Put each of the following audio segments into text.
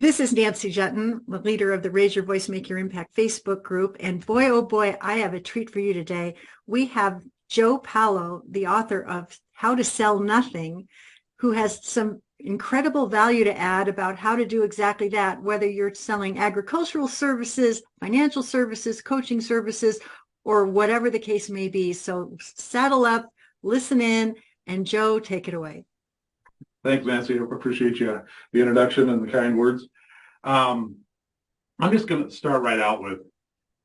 This is Nancy Juetten, the leader of the Raise Your Voice, Make Your Impact Facebook group. And boy, oh boy, I have a treat for you today. We have Joe Pallo, the author of How to Sell Nothing, who has some incredible value to add about how to do exactly that, whether you're selling agricultural services, financial services, coaching services, or whatever the case may be. So saddle up, listen in, and Joe, take it away. Thanks, Nancy. I appreciate you, the introduction and the kind words. I'm just going to start right out with,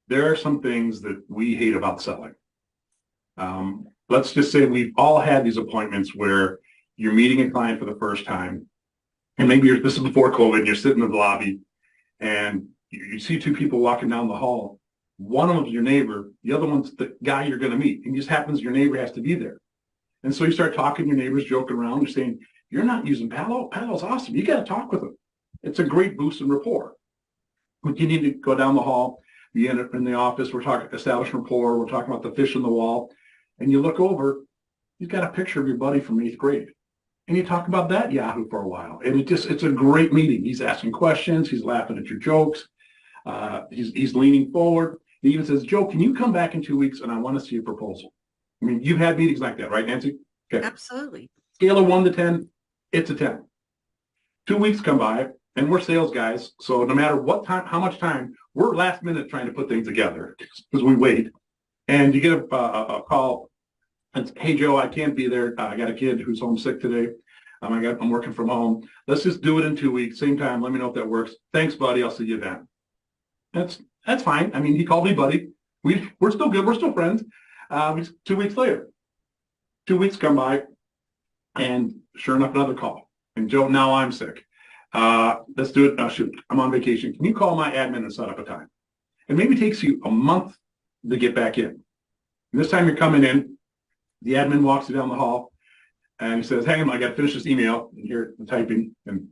there are some things that we hate about selling. Let's just say we've all had these appointments where you're meeting a client for the first time, and maybe this is before COVID, and you're sitting in the lobby, and you see two people walking down the hall. One of them's your neighbor, the other one's the guy you're going to meet, and it just happens your neighbor has to be there. And so you start talking, your neighbor's joking around, you're saying, "You're not using Pallo? Pallo's awesome. You got to talk with him. It's a great boost in rapport." We continue to go down the hall. We end up in the office. We're talking establishing rapport. We're talking about the fish in the wall. And you look over, he's got a picture of your buddy from 8th grade. And you talk about that Yahoo for a while. And it's a great meeting. He's asking questions. He's laughing at your jokes. He's leaning forward. He even says, "Joe, can you come back in 2 weeks and I want to see a proposal?" I mean, you've had meetings like that, right, Nancy? Okay. Absolutely. Scale of 1 to 10, it's a 10. 2 weeks come by, and we're sales guys, so no matter what time, how much time, we're last minute trying to put things together because we wait. And you get a call, and "Hey, Joe, I can't be there. I got a kid who's homesick today. I'm working from home. Let's just do it in 2 weeks, same time. Let me know if that works. Thanks, buddy. I'll see you then." That's fine. I mean, he called me buddy. We're still good. We're still friends. 2 weeks later, 2 weeks come by, and sure enough, another call. "And Joe, now I'm sick. Let's do it. Oh, shoot, I'm on vacation. Can you call my admin and set up a time?" And maybe it takes you a month to get back in. And this time you're coming in, the admin walks you down the hall, and he says, "Hang on, I got to finish this email." And you're typing, and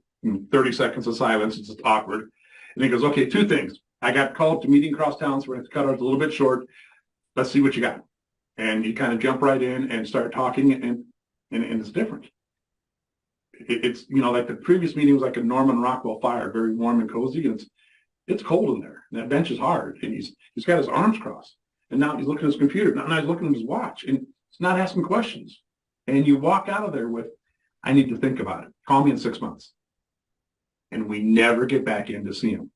30 seconds of silence. It's just awkward. And he goes, "Okay, 2 things. I got called to meeting across town, so we're going to cut ours a little bit short. Let's see what you got." And you kind of jump right in and start talking, and it's different. It's like the previous meeting was like a Norman Rockwell fire, very warm and cozy, and it's cold in there. And that bench is hard, and he's got his arms crossed, and now he's looking at his computer. Now he's looking at his watch, and he's not asking questions. And you walk out of there with, "I need to think about it. Call me in 6 months." And we never get back in to see him.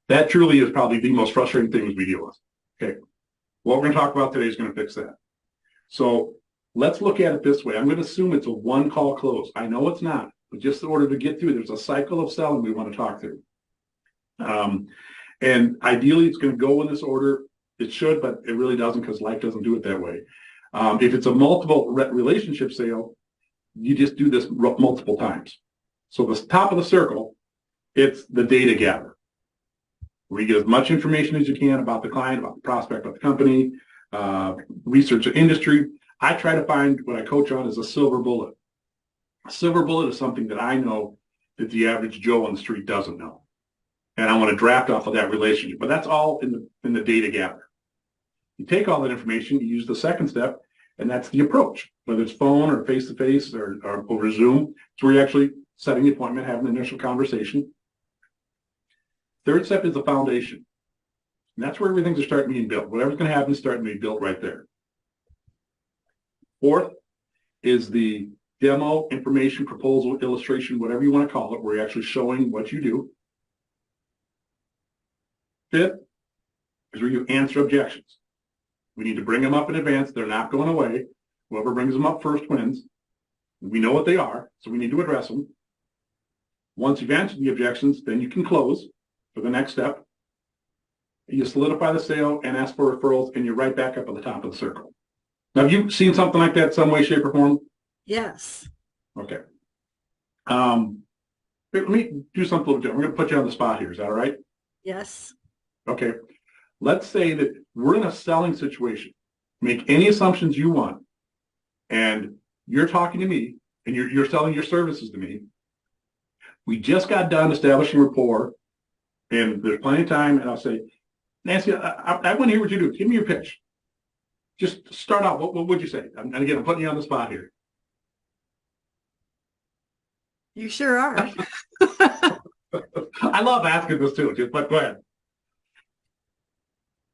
That truly is probably the most frustrating things we deal with. Okay, what we're going to talk about today is going to fix that. So let's look at it this way. I'm going to assume it's a one-call close. I know it's not, but just in order to get through, there's a cycle of selling we want to talk through. And ideally, it's going to go in this order. It should, but it really doesn't because life doesn't do it that way. If it's a multiple relationship sale, you just do this multiple times. So the top of the circle, it's the data gather, where you get as much information as you can about the client, about the prospect, about the company, research the industry. I try to find what I coach on is a silver bullet. A silver bullet is something that I know that the average Joe on the street doesn't know. And I want to draft off of that relationship. But that's all in the data gather. You take all that information, you use the second step, and that's the approach. Whether it's phone or face-to-face or over Zoom, it's where you're actually setting the appointment, having an initial conversation. Third step is the foundation. And that's where everything's starting being built. Whatever's going to happen is starting to be built right there. Fourth is the demo, information, proposal, illustration, whatever you want to call it, where you're actually showing what you do. Fifth is where you answer objections. We need to bring them up in advance. They're not going away. Whoever brings them up first wins. We know what they are, so we need to address them. Once you've answered the objections, then you can close for the next step. You solidify the sale and ask for referrals, and you're right back up at the top of the circle. Now, have you seen something like that some way, shape, or form? Yes. Okay. Let me do something a little different. I'm going to put you on the spot here. Is that all right? Yes. Okay. Let's say that we're in a selling situation. Make any assumptions you want, and you're talking to me, and you're selling your services to me. We just got done establishing rapport, and there's plenty of time, and I'll say, "Nancy, I want to hear what you do. Give me your pitch. Just start out. What would you say?" And again, I'm putting you on the spot here. You sure are. I love asking this too, but go ahead.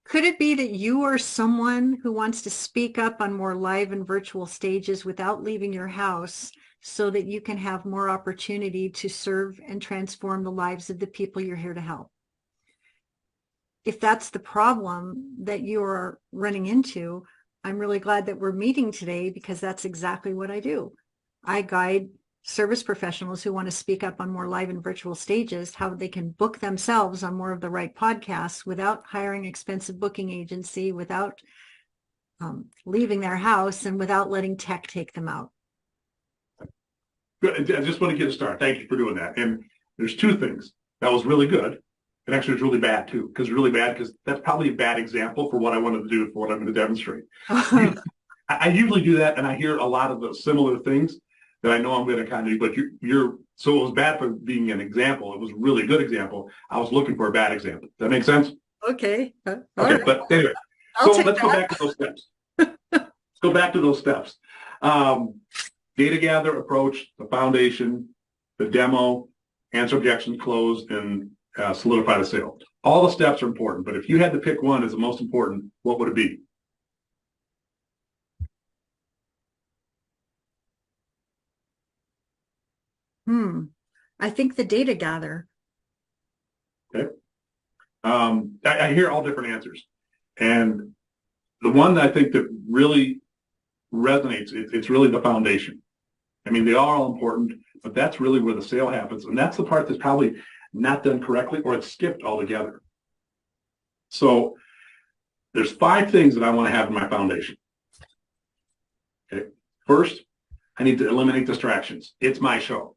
Could it be that you are someone who wants to speak up on more live and virtual stages without leaving your house so that you can have more opportunity to serve and transform the lives of the people you're here to help? If that's the problem that you are running into, I'm really glad that we're meeting today, because that's exactly what I do. I guide service professionals who want to speak up on more live and virtual stages, how they can book themselves on more of the right podcasts without hiring expensive booking agency, without leaving their house, and without letting tech take them out. Good. I just want to get a start. Thank you for doing that. And there's two things. That was really good. And actually, it's really bad too, because that's probably a bad example for what I wanted to do, for what I'm going to demonstrate. I usually do that, and I hear a lot of the similar things that I know I'm going to kind of do. But so it was bad for being an example. It was a really good example. I was looking for a bad example. Does that make sense? Okay. Okay, Right. but anyway, so let's go back to those steps. Let's go back to those steps. Data gather, approach, the foundation, the demo, answer objections, close, and solidify the sale. All the steps are important, but if you had to pick one as the most important, what would it be? I think the data gather. Okay. I hear all different answers. And the one that I think that really resonates, it's really the foundation. I mean, they are all important, but that's really where the sale happens. And that's the part that's probably not done correctly, or it's skipped altogether. So there's 5 things that I want to have in my foundation. Okay. First, I need to eliminate distractions. It's my show.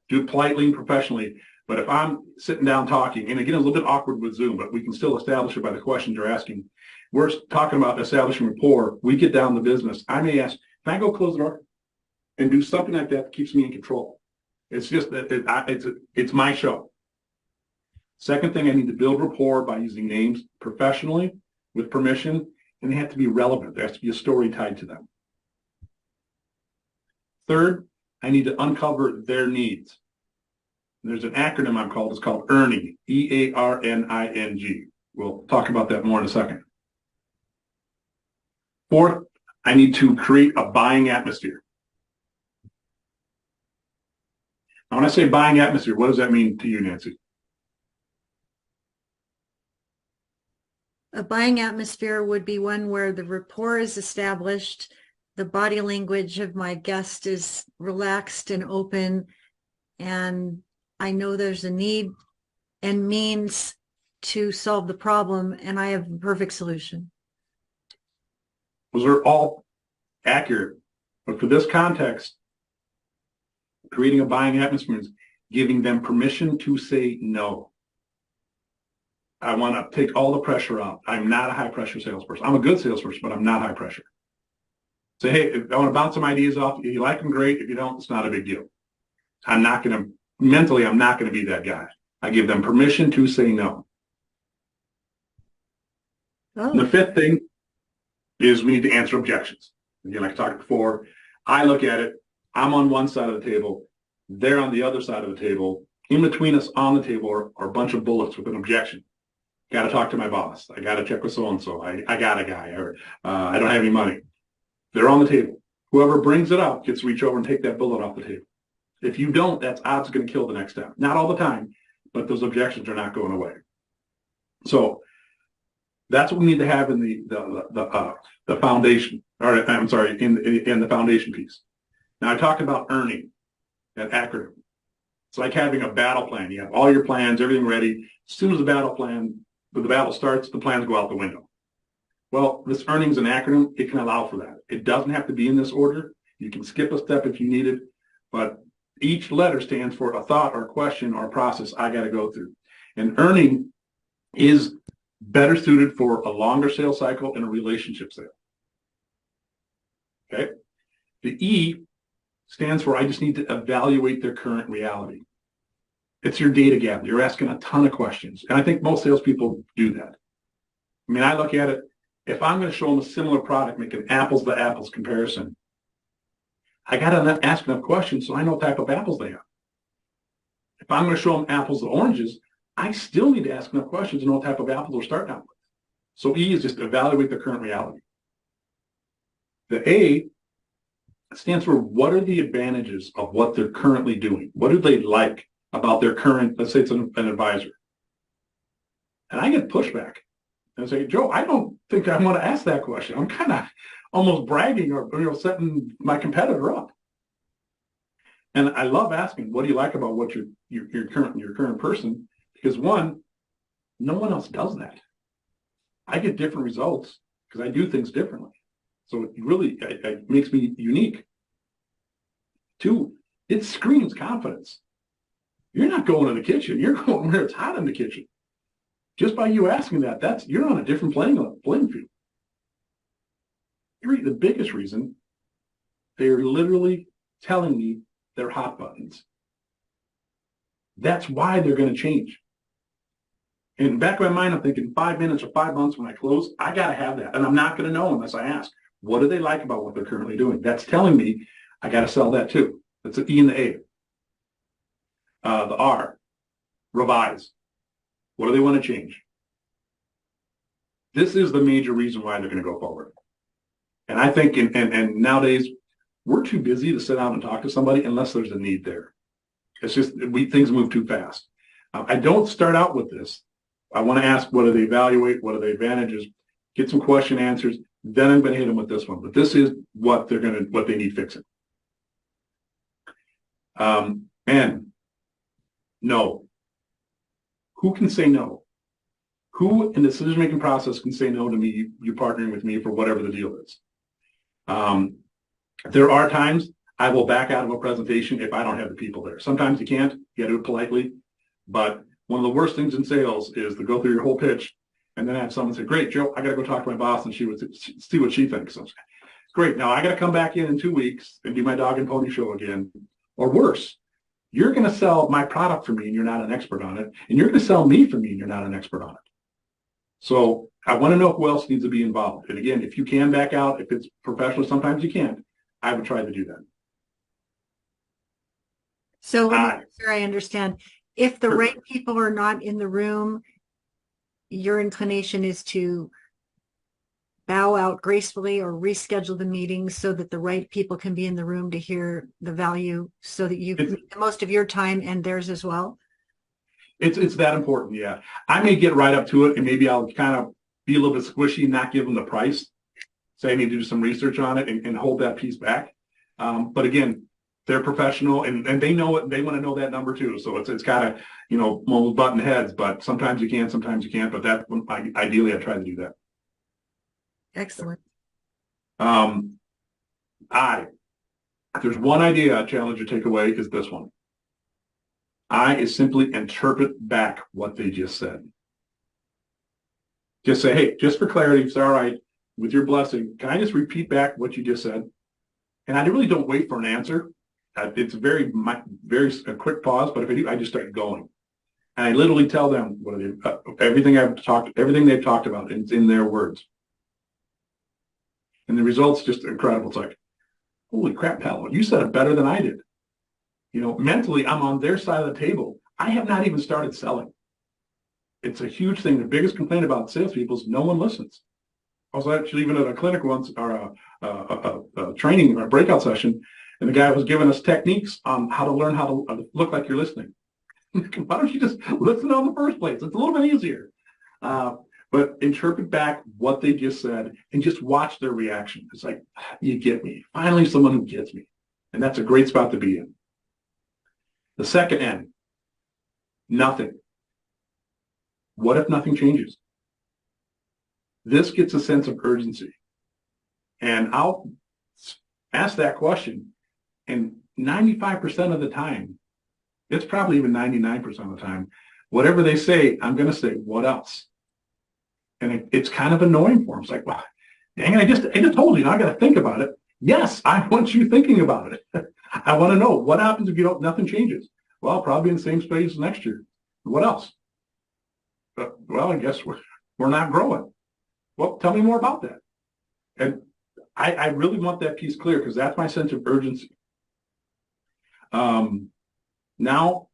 Do it politely and professionally. But if I'm sitting down talking, and again, it's a little bit awkward with Zoom, but we can still establish it by the questions you're asking. We're talking about establishing rapport. We get down to business. I may ask, can I go close the door? And do something like that keeps me in control. It's just that it's my show. Second thing, I need to build rapport by using names professionally, with permission, and they have to be relevant. There has to be a story tied to them. Third, I need to uncover their needs. And there's an acronym it's called EARNING, E-A-R-N-I-N-G. We'll talk about that more in a second. Fourth, I need to create a buying atmosphere. Now, when I say buying atmosphere, what does that mean to you, Nancy? A buying atmosphere would be one where the rapport is established, the body language of my guest is relaxed and open, and I know there's a need and means to solve the problem, and I have the perfect solution. Those are all accurate, but for this context, creating a buying atmosphere is giving them permission to say no. I want to take all the pressure out. I'm not a high-pressure salesperson. I'm a good salesperson, but I'm not high pressure. Say, hey, if I want to bounce some ideas off. If you like them, great. If you don't, it's not a big deal. I'm not going to, mentally, I'm not going to be that guy. I give them permission to say no. Oh. And the fifth thing is we need to answer objections. Again, like I talked before, I look at it. I'm on one side of the table. They're on the other side of the table. In between us on the table are a bunch of bullets with an objection. Got to talk to my boss. I got to check with so-and-so. I got a guy, or I don't have any money. They're on the table. Whoever brings it up gets to reach over and take that bullet off the table. If you don't, that's odds going to kill the next step. Not all the time, but those objections are not going away. So that's what we need to have in the foundation, or I'm sorry, in the foundation piece. Now I talked about earning, that acronym. It's like having a battle plan. You have all your plans, everything ready. As soon as the battle starts, the plans go out the window. Well, this earnings an acronym. It can allow for that. It doesn't have to be in this order. You can skip a step if you need it, but each letter stands for a thought or a question or a process I got to go through. And earning is better suited for a longer sales cycle and a relationship sale. Okay. The E stands for I just need to evaluate their current reality. It's your data gather. You're asking a ton of questions. And I think most salespeople do that. I mean, I look at it, if I'm going to show them a similar product, make an apples to apples comparison, I got to ask enough questions so I know what type of apples they have. If I'm going to show them apples to oranges, I still need to ask enough questions to know what type of apple they're starting out with. So E is just evaluate the current reality. The A stands for what are the advantages of what they're currently doing? What do they like about their current, let's say it's an advisor. And I get pushback. And I say, Joe, I don't think I want to ask that question. I'm kind of almost bragging or setting my competitor up. And I love asking, what do you like about what your current person? Because one, no one else does that. I get different results because I do things differently. So it really it makes me unique. Two, it screams confidence. You're not going to the kitchen. You're going where it's hot in the kitchen. Just by you asking that, you're on a different playing field. The biggest reason, they're literally telling me they're hot buttons. That's why they're going to change. In the back of my mind, I'm thinking 5 minutes or 5 months when I close, I got to have that. And I'm not going to know unless I ask. What do they like about what they're currently doing? That's telling me I got to sell that too. That's the E and the A. The R, revise. What do they want to change? This is the major reason why they're going to go forward. And I think, and nowadays, we're too busy to sit down and talk to somebody unless there's a need there. It's just, things move too fast. I don't start out with this. I want to ask, what do they evaluate? What are the advantages? Get some question answers. Then I'm going to hit them with this one. But this is what they need fixing. And no. Who can say no? Who in the decision-making process can say no to me, you partnering with me for whatever the deal is? There are times I will back out of a presentation if I don't have the people there. Sometimes you can't. You got to do it politely. But one of the worst things in sales is to go through your whole pitch and then have someone say, great, Joe, I got to go talk to my boss and see what she thinks. So, great. Now I got to come back in 2 weeks and do my dog and pony show again. Or worse, you're going to sell my product for me and you're not an expert on it. And you're going to sell me for me and you're not an expert on it. So I want to know who else needs to be involved. And again, if you can back out, if it's professional, sometimes you can't. I would try to do that. So let me make sure I understand. If the right people are not in the room, your inclination is to bow out gracefully or reschedule the meeting so that the right people can be in the room to hear the value so that you can make the most of your time and theirs as well? It's that important, yeah. I may get right up to it and maybe I'll kind of be a little bit squishy and not give them the price. Say I need to do some research on it and hold that piece back. But again, they're professional and they know it. They want to know that number too. So it's kind of, almost button heads, but sometimes you can, sometimes you can't. But ideally I try to do that. Excellent. If there's one idea I challenge you to take away is this one. I is simply interpret back what they just said. Just say, hey, just for clarity, if it's all right, with your blessing, can I just repeat back what you just said? And I really don't wait for an answer. It's a very a quick pause, but if I do, I just start going. And I literally tell them everything they've talked about, it's in their words. And the results just incredible. It's like, holy crap, Pallo, you said it better than I did. Mentally, I'm on their side of the table. I have not even started selling. It's a huge thing. The biggest complaint about salespeople is no one listens. I was actually even at a clinic once, or a training or a breakout session, and the guy was giving us techniques on how to learn how to look like you're listening. Why don't you just listen in the first place? It's a little bit easier. But interpret back what they just said and just watch their reaction. It's like, you get me. Finally, someone who gets me. And that's a great spot to be in. The second N, nothing. What if nothing changes? This gets a sense of urgency. And I'll ask that question, and 95% of the time, it's probably even 99% of the time, whatever they say, I'm going to say, what else? And it's kind of annoying for them. It's like, well, dang it, I just told you, I got to think about it. Yes, I want you thinking about it. I want to know what happens if nothing changes. Well, probably in the same space next year. What else? Well, I guess we're not growing. Well, tell me more about that. And I really want that piece clear because that's my sense of urgency. Now,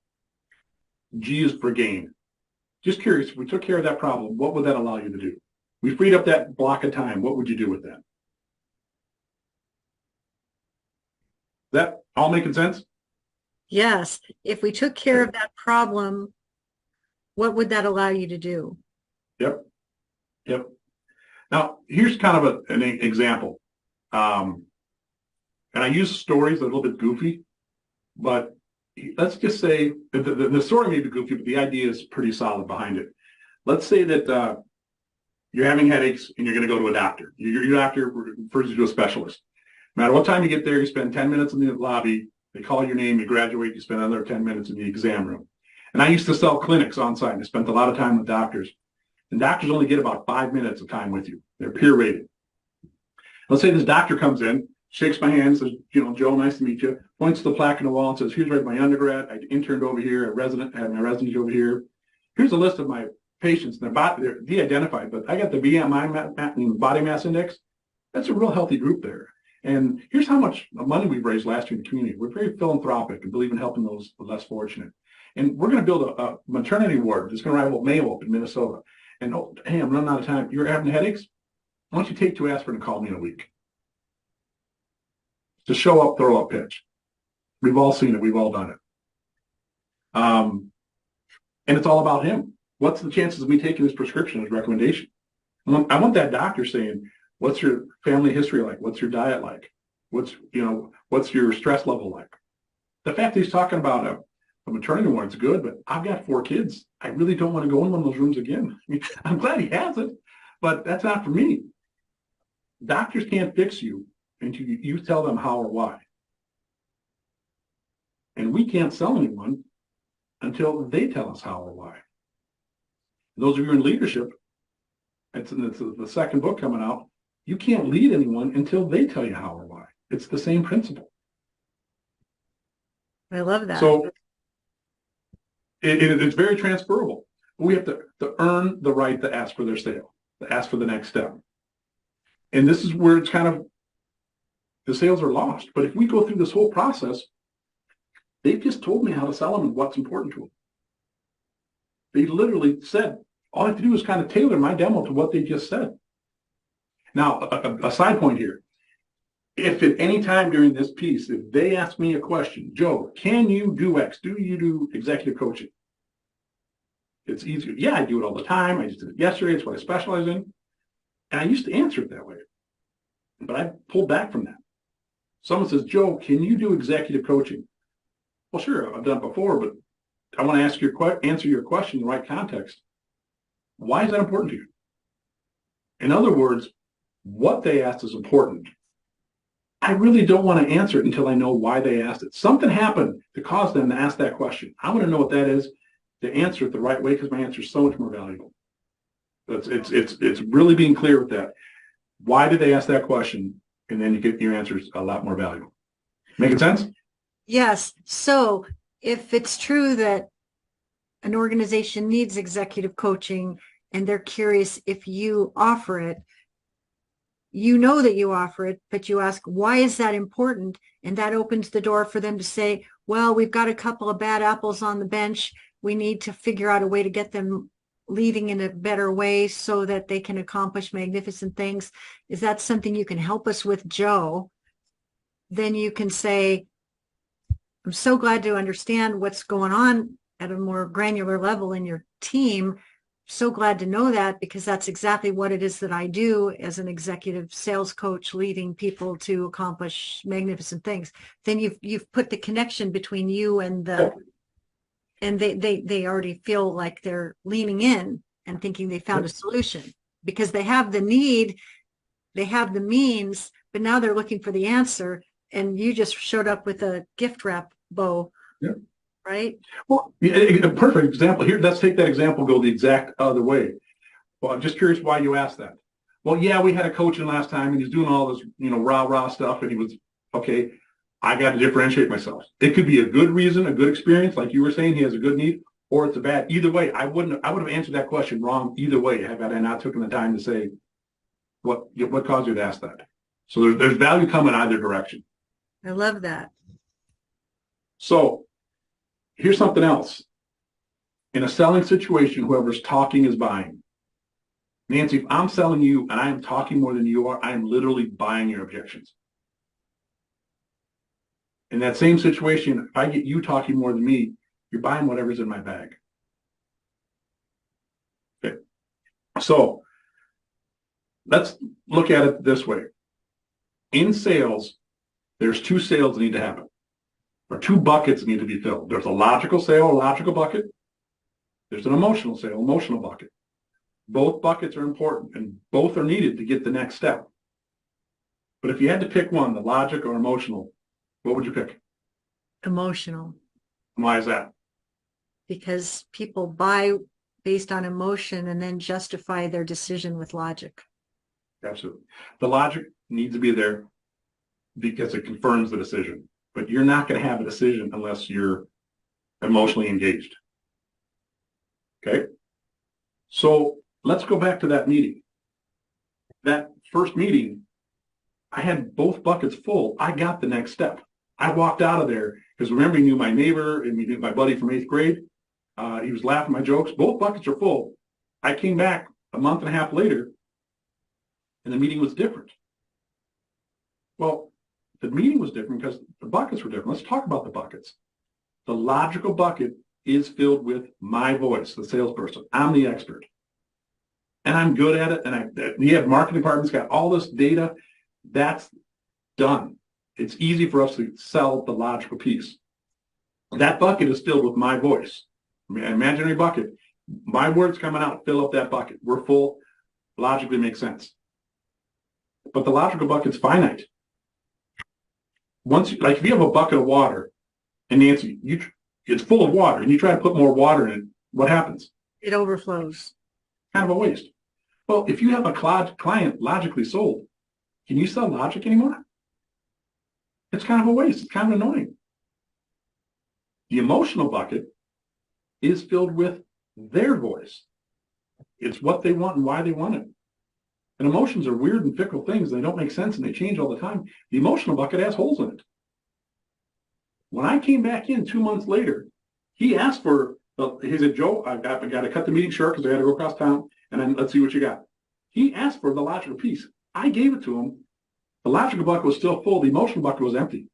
G is for gain. Just curious, if we took care of that problem, what would that allow you to do? We freed up that block of time. What would you do with that? That all making sense? Yes. If we took care of that problem, what would that allow you to do? Yep. Yep. Now, here's kind of an example. And I use stories that are a little bit goofy, but let's just say the story may be goofy, but the idea is pretty solid behind it. Let's say that you're having headaches and you're going to go to a doctor. Your doctor refers you to a specialist. No matter what time you get there, you spend 10 minutes in the lobby. They call your name, you graduate, you spend another 10 minutes in the exam room. And I used to sell clinics on site. I spent a lot of time with doctors. And doctors only get about 5 minutes of time with you. They're peer rated. Let's say this doctor comes in, shakes my hand, says, Joe, nice to meet you. Points to the plaque on the wall and says, here's right my undergrad. I interned over here, had my residency over here. Here's a list of my patients. They're de-identified, but I got the BMI, body mass index. That's a real healthy group there. And here's how much money we've raised last year in the community. We're very philanthropic and believe in helping those less fortunate. And we're going to build a maternity ward that's going to rival Mayo up in Minnesota. And hey, I'm running out of time. You're having headaches? Why don't you take 2 aspirin and call me in a week? Just show up, throw up pitch. We've all seen it. We've all done it. And it's all about him. What's the chances of me taking his prescription as recommendation? I want that doctor saying, what's your family history like? What's your diet like? What's your stress level like? The fact that he's talking about a maternity ward is good, but I've got 4 kids. I really don't want to go in one of those rooms again. I mean, I'm glad he has it, but that's not for me. Doctors can't fix you until you tell them how or why. And we can't sell anyone until they tell us how or why. Those of you in leadership, it's the second book coming out, you can't lead anyone until they tell you how or why. It's the same principle. I love that. So it's very transferable. We have to earn the right to ask for their sale, to ask for the next step. And this is where it's kind of, the sales are lost. But if we go through this whole process, they've just told me how to sell them and what's important to them. They literally said, all I have to do is kind of tailor my demo to what they just said. Now, a side point here. If at any time during this piece, if they ask me a question, Joe, can you do X? Do you do executive coaching? It's easier. Yeah, I do it all the time. I just did it yesterday. It's what I specialize in. And I used to answer it that way. But I pulled back from that. Someone says, Joe, can you do executive coaching? Well, sure, I've done it before, but I want to answer your question in the right context. Why is that important to you? In other words, what they asked is important. I really don't want to answer it until I know why they asked it. Something happened to cause them to ask that question. I want to know what that is to answer it the right way, because my answer is so much more valuable. It's really being clear with that. Why did they ask that question? And then you get your answers a lot more valuable. Making sense? Yes. So if it's true that an organization needs executive coaching and they're curious if you offer it, you know that you offer it, but you ask, why is that important? And that opens the door for them to say, well, we've got a couple of bad apples on the bench. We need to figure out a way to get them leading in a better way so that they can accomplish magnificent things. Is that something you can help us with, Joe? Then you can say, I'm so glad to understand what's going on at a more granular level in your team. So glad to know that, because that's exactly what it is that I do as an executive sales coach, leading people to accomplish magnificent things. Then you've put the connection between you and they already feel like they're leaning in and thinking they found a solution, because they have the need, they have the means, but now they're looking for the answer. And you just showed up with a gift wrap bow. Yeah. Right? Well, a perfect example here. Let's take that example, go the exact other way. Well, I'm just curious why you asked that. Well, yeah, we had a coaching last time and he's doing all this, rah stuff, and he was, okay, I got to differentiate myself. It could be a good reason, a good experience, like you were saying, he has a good need, or it's a bad. Either way, I would have answered that question wrong either way had I not taken the time to say, what caused you to ask that? So there's value coming either direction. I love that. So here's something else. In a selling situation, whoever's talking is buying. Nancy, if I'm selling you and I am talking more than you are, I am literally buying your objections. In that same situation, if I get you talking more than me, you're buying whatever's in my bag. Okay. So let's look at it this way. In sales, there's two sales that need to happen, or two buckets that need to be filled. There's a logical sale, a logical bucket. There's an emotional sale, emotional bucket. Both buckets are important and both are needed to get the next step. But if you had to pick one, the logic or emotional, what would you pick? Emotional. Why is that? Because people buy based on emotion and then justify their decision with logic. Absolutely. The logic needs to be there because it confirms the decision. But you're not going to have a decision unless you're emotionally engaged. Okay? So let's go back to that meeting. That first meeting, I had both buckets full. I got the next step. I walked out of there because remember, he knew my neighbor and he knew my buddy from 8th grade. He was laughing at my jokes. Both buckets are full. I came back a month and a half later and the meeting was different. Well, the meeting was different because the buckets were different. Let's talk about the buckets. The logical bucket is filled with my voice, the salesperson. I'm the expert. And I'm good at it. And we have marketing departments got all this data. That's done. It's easy for us to sell the logical piece. That bucket is filled with my voice. Imaginary bucket. My words coming out fill up that bucket. We're full. Logically makes sense. But the logical bucket's finite. Once, like if you have a bucket of water, and Nancy, it's full of water, and you try to put more water in it, what happens? It overflows. Kind of a waste. Well, if you have a client logically sold, can you sell logic anymore? It's kind of a waste. It's kind of annoying. The emotional bucket is filled with their voice. It's what they want and why they want it. And emotions are weird and fickle things. They don't make sense and they change all the time. The emotional bucket has holes in it. When I came back in 2 months later, he asked for, he said, Joe, I got to cut the meeting short because I had to go across town, and then let's see what you got. He asked for the logical piece. I gave it to him. The logical bucket was still full. The emotional bucket was empty.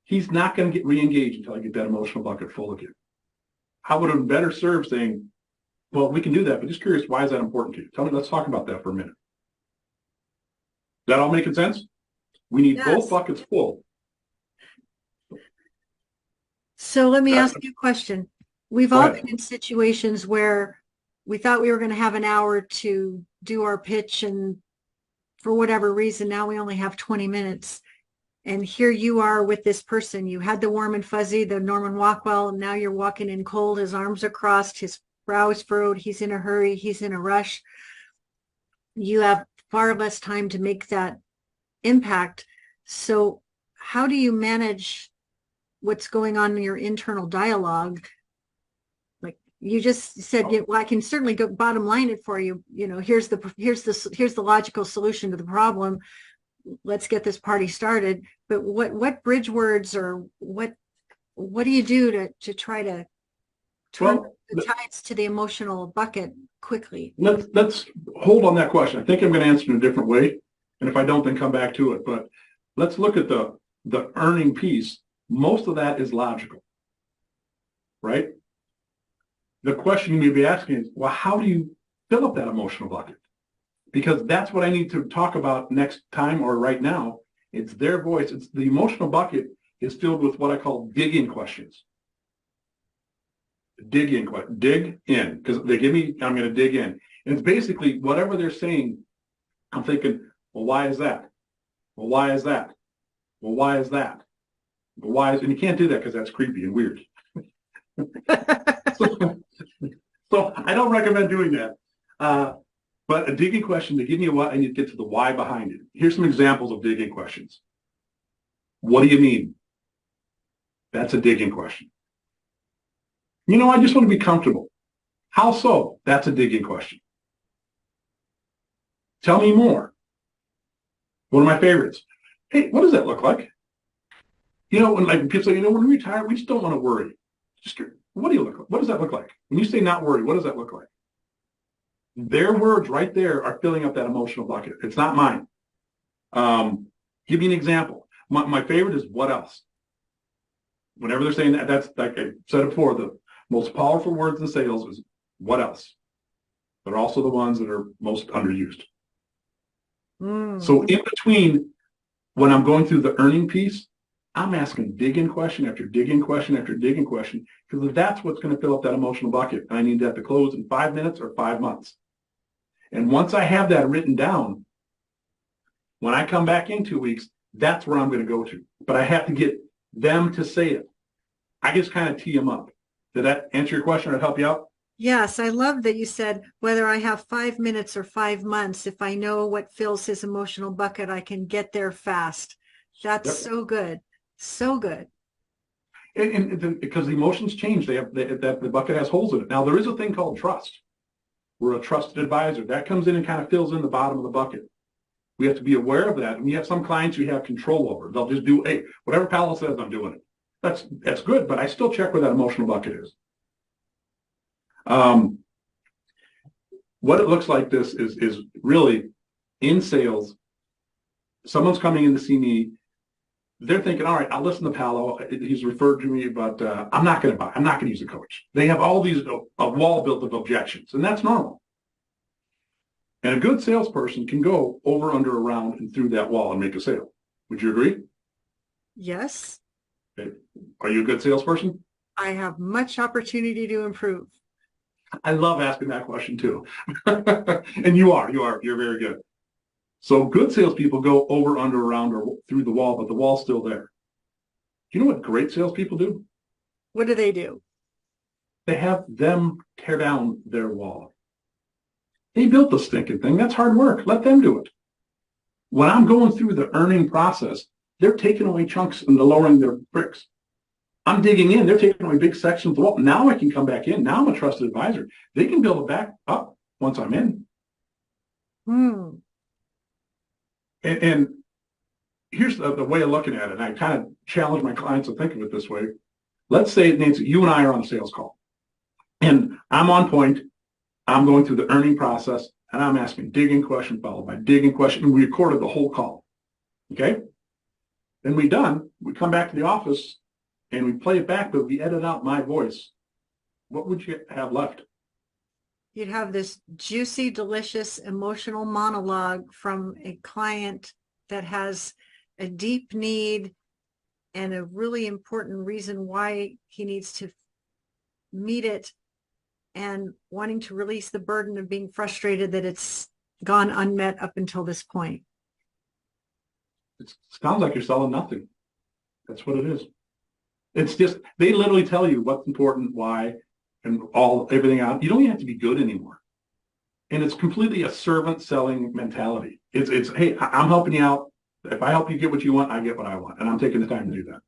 He's not going to get re-engaged until I get that emotional bucket full again. I would have been better served saying, well, we can do that, but just curious, why is that important to you? Tell me, let's talk about that for a minute. Is that all making sense? We need both buckets full. So let me ask you a question. We've all been in situations where we thought we were going to have an hour to do our pitch, and for whatever reason, now we only have 20 minutes. And here you are with this person. You had the warm and fuzzy, the Norman Rockwell, and now you're walking in cold. His arms are crossed, his brow is furrowed. He's in a hurry. He's in a rush. You have far less time to make that impact. So how do you manage what's going on in your internal dialogue? Like you just said, well, I can certainly go bottom line it for you. You know, here's the logical solution to the problem. Let's get this party started. But what bridge words or what do you do to try to turn the tides to the emotional bucket quickly? Let's hold on that question. I think I'm going to answer in a different way. And if I don't, then come back to it. But let's look at the earning piece. Most of that is logical, right? The question you may be asking is, well, how do you fill up that emotional bucket? Because that's what I need to talk about next time or right now. It's their voice. It's the emotional bucket is filled with what I call dig-in questions. Dig in, because they give me, I'm going to dig in. And it's basically whatever they're saying, I'm thinking, well, why is that? Well, why is that? Well, why is that? Well, why is, and you can't do that because that's creepy and weird. So I don't recommend doing that. But a digging question, to give me a what, I need to get to the why behind it. Here's some examples of digging questions. What do you mean? That's a digging question. You know, I just want to be comfortable. How so? That's a digging question. Tell me more. One of my favorites. Hey, what does that look like? You know, when like people say, you know, when we retire, we just don't want to worry. Just What do you look like? What does that look like? When you say not worried, what does that look like? Their words right there are filling up that emotional bucket. It's not mine. Give you an example. My favorite is what else? Whenever they're saying that, that's like I said it before, the most powerful words in sales is what else? They're also the ones that are most underused. So in between, when I'm going through the earning piece, I'm asking digging question after digging question after digging question, because that's what's going to fill up that emotional bucket. And I need that to close in 5 minutes or 5 months. And once I have that written down, when I come back in 2 weeks, that's where I'm going to go to. But I have to get them to say it. I just kind of tee them up. Did that answer your question or help you out? Yes, I love that you said whether I have 5 minutes or 5 months, if I know what fills his emotional bucket, I can get there fast. That's so good. So good. Because the emotions change, that the bucket has holes in it. Now, there is a thing called trust. We're a trusted advisor. That comes in and kind of fills in the bottom of the bucket. We have to be aware of that. And we have some clients we have control over. They'll just do, hey, whatever Pallo says, I'm doing it. That's good, but I still check where that emotional bucket is. What it looks like this is really in sales. Someone's coming in to see me. They're thinking, all right, I'll listen to Pallo. He's referred to me, but I'm not going to buy. I'm not going to use a coach. They have all these a wall built of objections, and that's normal. And a good salesperson can go over, under, around, and through that wall and make a sale. Would you agree? Yes. Okay. Are you a good salesperson? I have much opportunity to improve. I love asking that question too. And you're very good. So good salespeople go over, under, around, or through the wall, but the wall's still there. Do you know what great salespeople do? What do they do? They have them tear down their wall. They built the stinking thing. That's hard work. Let them do it. When I'm going through the earning process, they're taking away chunks and lowering their bricks. I'm digging in. They're taking away big sections of the wall. Now I can come back in. Now I'm a trusted advisor. They can build it back up once I'm in. And here's the way of looking at it. And I kind of challenge my clients to think of it this way. Let's say, Nancy, you and I are on a sales call. And I'm on point. I'm going through the earning process. And I'm asking digging question followed by digging question. And we recorded the whole call. Okay? Then we're done. We come back to the office and we play it back, but we edit out my voice. What would you have left? You'd have this juicy, delicious, emotional monologue from a client that has a deep need and a really important reason why he needs to meet it, and wanting to release the burden of being frustrated that it's gone unmet up until this point. It sounds like you're selling nothing. That's what it is. It's just, they literally tell you what's important, why, and everything out. You don't even have to be good anymore. And it's completely a servant selling mentality. It's hey, I'm helping you out. If I help you get what you want, I get what I want. And I'm taking the time to do that.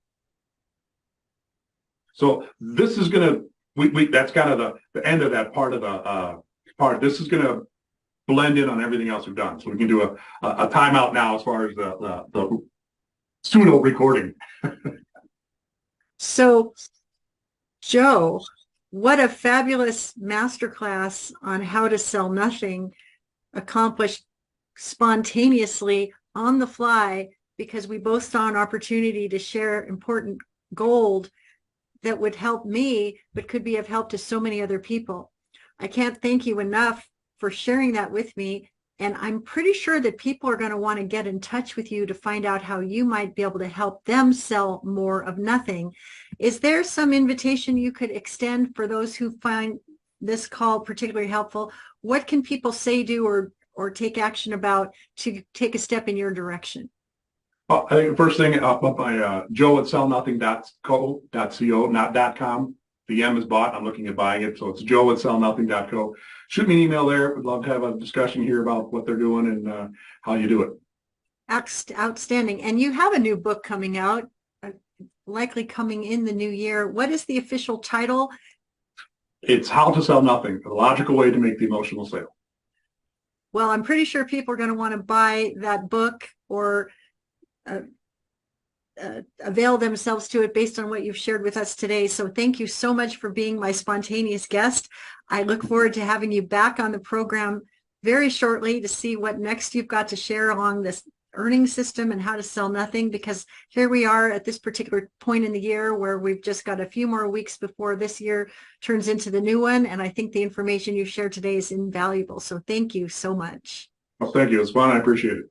So this is going to, that's kind of the end of that part of the part. This is going to blend in on everything else we've done. So we can do a timeout now as far as the pseudo recording. So, Joe, what a fabulous masterclass on how to sell nothing, accomplished spontaneously on the fly, because we both saw an opportunity to share important gold that would help me, but could be of help to so many other people. I can't thank you enough for sharing that with me. And I'm pretty sure that people are going to want to get in touch with you to find out how you might be able to help them sell more of nothing. Is there some invitation you could extend for those who find this call particularly helpful? What can people say, do, or take action about to take a step in your direction? Well, I think the first thing up by Joe at sellnothing.co, not .com. The M is bought. I'm looking at buying it. So it's Joe at sellnothing.co. Shoot me an email there. We'd love to have a discussion here about what they're doing and how you do it. Outstanding. And you have a new book coming out, likely coming in the new year. What is the official title? It's How to Sell Nothing, a logical way to make the emotional sale. Well, I'm pretty sure people are going to want to buy that book or avail themselves to it based on what you've shared with us today. So thank you so much for being my spontaneous guest. I look forward to having you back on the program very shortly to see what next you've got to share along this earning system and how to sell nothing, because here we are at this particular point in the year where we've just got a few more weeks before this year turns into the new one. And I think the information you shared today is invaluable. So thank you so much. Well, thank you. It's fun. I appreciate it.